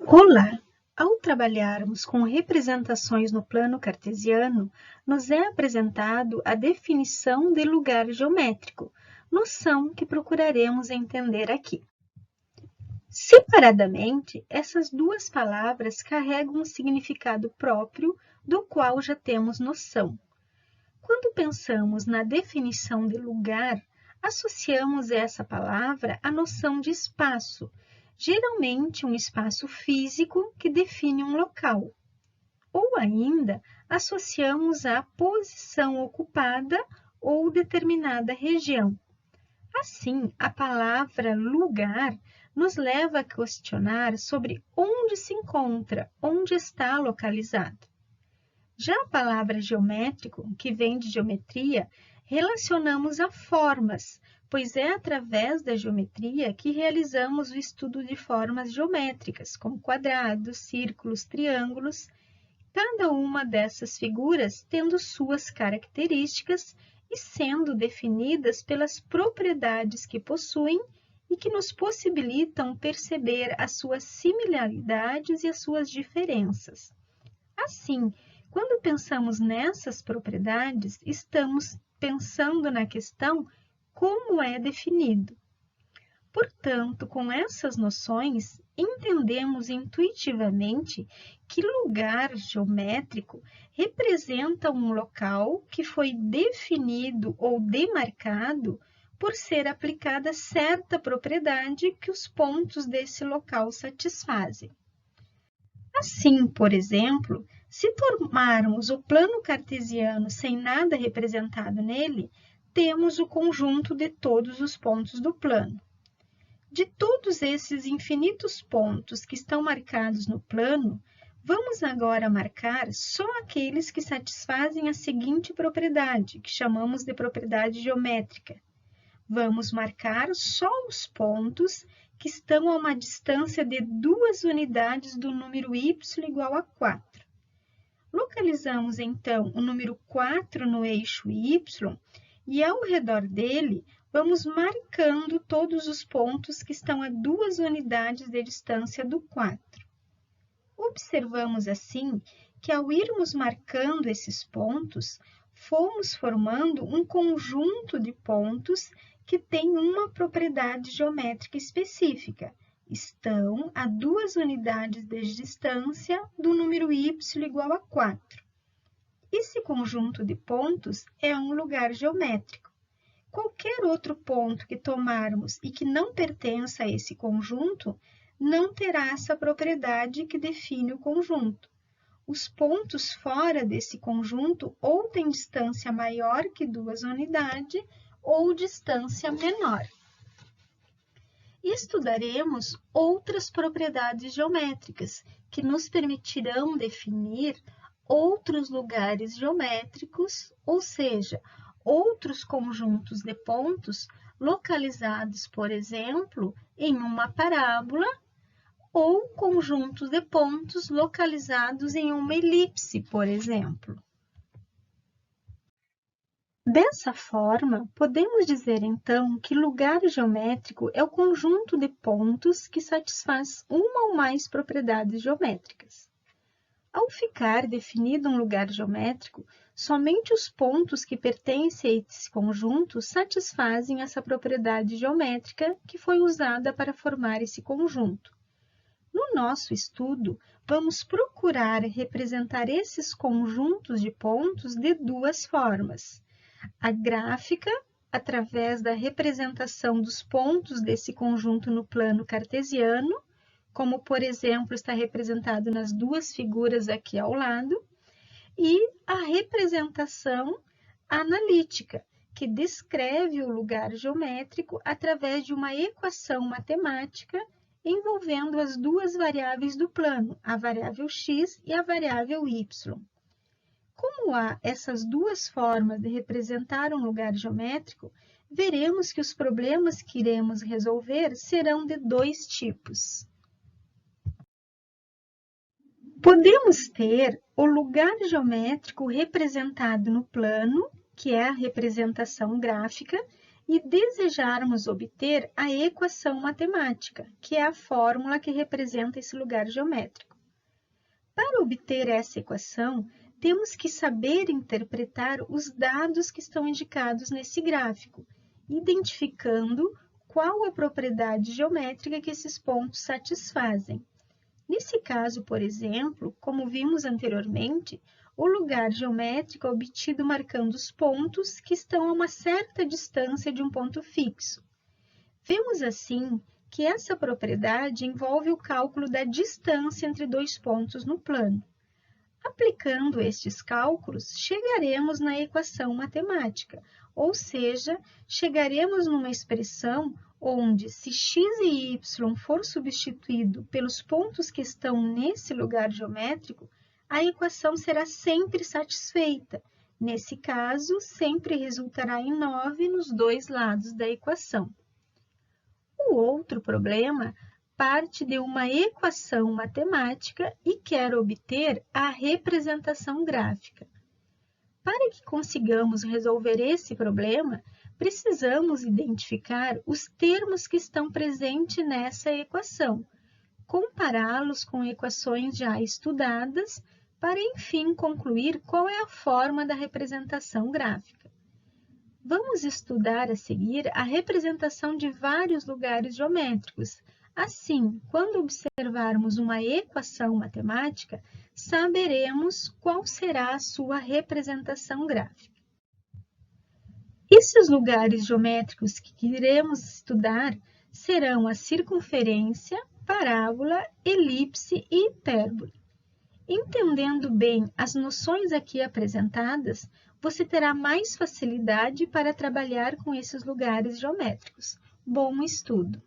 Olá! Ao trabalharmos com representações no plano cartesiano, nos é apresentado a definição de lugar geométrico, noção que procuraremos entender aqui. Separadamente, essas duas palavras carregam um significado próprio, do qual já temos noção. Quando pensamos na definição de lugar, associamos essa palavra à noção de espaço, geralmente um espaço físico que define um local. Ou ainda, associamos à posição ocupada ou determinada região. Assim, a palavra lugar nos leva a questionar sobre onde se encontra, onde está localizado. Já a palavra geométrico, que vem de geometria, relacionamos a formas, pois é através da geometria que realizamos o estudo de formas geométricas, como quadrados, círculos, triângulos, cada uma dessas figuras tendo suas características e sendo definidas pelas propriedades que possuem e que nos possibilitam perceber as suas similaridades e as suas diferenças. Assim, quando pensamos nessas propriedades, estamos pensando na questão como é definido. Portanto, com essas noções, entendemos intuitivamente que lugar geométrico representa um local que foi definido ou demarcado por ser aplicada certa propriedade que os pontos desse local satisfazem. Assim, por exemplo, se tomarmos o plano cartesiano sem nada representado nele, temos o conjunto de todos os pontos do plano. De todos esses infinitos pontos que estão marcados no plano, vamos agora marcar só aqueles que satisfazem a seguinte propriedade, que chamamos de propriedade geométrica. Vamos marcar só os pontos que estão a uma distância de 2 unidades do número y igual a 4. Localizamos, então, o número 4 no eixo y e, ao redor dele, vamos marcando todos os pontos que estão a 2 unidades de distância do 4. Observamos, assim, que ao irmos marcando esses pontos, fomos formando um conjunto de pontos que tem uma propriedade geométrica específica. Estão a 2 unidades de distância do número y igual a 4. Esse conjunto de pontos é um lugar geométrico. Qualquer outro ponto que tomarmos e que não pertença a esse conjunto, não terá essa propriedade que define o conjunto. Os pontos fora desse conjunto ou têm distância maior que 2 unidades ou distância menor. Estudaremos outras propriedades geométricas que nos permitirão definir outros lugares geométricos, ou seja, outros conjuntos de pontos localizados, por exemplo, em uma parábola ou conjuntos de pontos localizados em uma elipse, por exemplo. Dessa forma, podemos dizer então que lugar geométrico é o conjunto de pontos que satisfaz uma ou mais propriedades geométricas. Ao ficar definido um lugar geométrico, somente os pontos que pertencem a esse conjunto satisfazem essa propriedade geométrica que foi usada para formar esse conjunto. No nosso estudo, vamos procurar representar esses conjuntos de pontos de duas formas. A gráfica, através da representação dos pontos desse conjunto no plano cartesiano, como, por exemplo, está representado nas duas figuras aqui ao lado, e a representação analítica, que descreve o lugar geométrico através de uma equação matemática envolvendo as duas variáveis do plano, a variável x e a variável y. Como há essas duas formas de representar um lugar geométrico, veremos que os problemas que iremos resolver serão de dois tipos. Podemos ter o lugar geométrico representado no plano, que é a representação gráfica, e desejarmos obter a equação matemática, que é a fórmula que representa esse lugar geométrico. Para obter essa equação, temos que saber interpretar os dados que estão indicados nesse gráfico, identificando qual a propriedade geométrica que esses pontos satisfazem. Nesse caso, por exemplo, como vimos anteriormente, o lugar geométrico é obtido marcando os pontos que estão a uma certa distância de um ponto fixo. Vemos assim que essa propriedade envolve o cálculo da distância entre dois pontos no plano. Aplicando estes cálculos, chegaremos na equação matemática, ou seja, chegaremos numa expressão onde, se x e y for substituído pelos pontos que estão nesse lugar geométrico, a equação será sempre satisfeita. Nesse caso, sempre resultará em 9 nos dois lados da equação. O outro problema parte de uma equação matemática e quer obter a representação gráfica. Para que consigamos resolver esse problema, precisamos identificar os termos que estão presentes nessa equação, compará-los com equações já estudadas, para enfim concluir qual é a forma da representação gráfica. Vamos estudar a seguir a representação de vários lugares geométricos. Assim, quando observarmos uma equação matemática, saberemos qual será a sua representação gráfica. Esses lugares geométricos que iremos estudar serão a circunferência, parábola, elipse e hipérbole. Entendendo bem as noções aqui apresentadas, você terá mais facilidade para trabalhar com esses lugares geométricos. Bom estudo!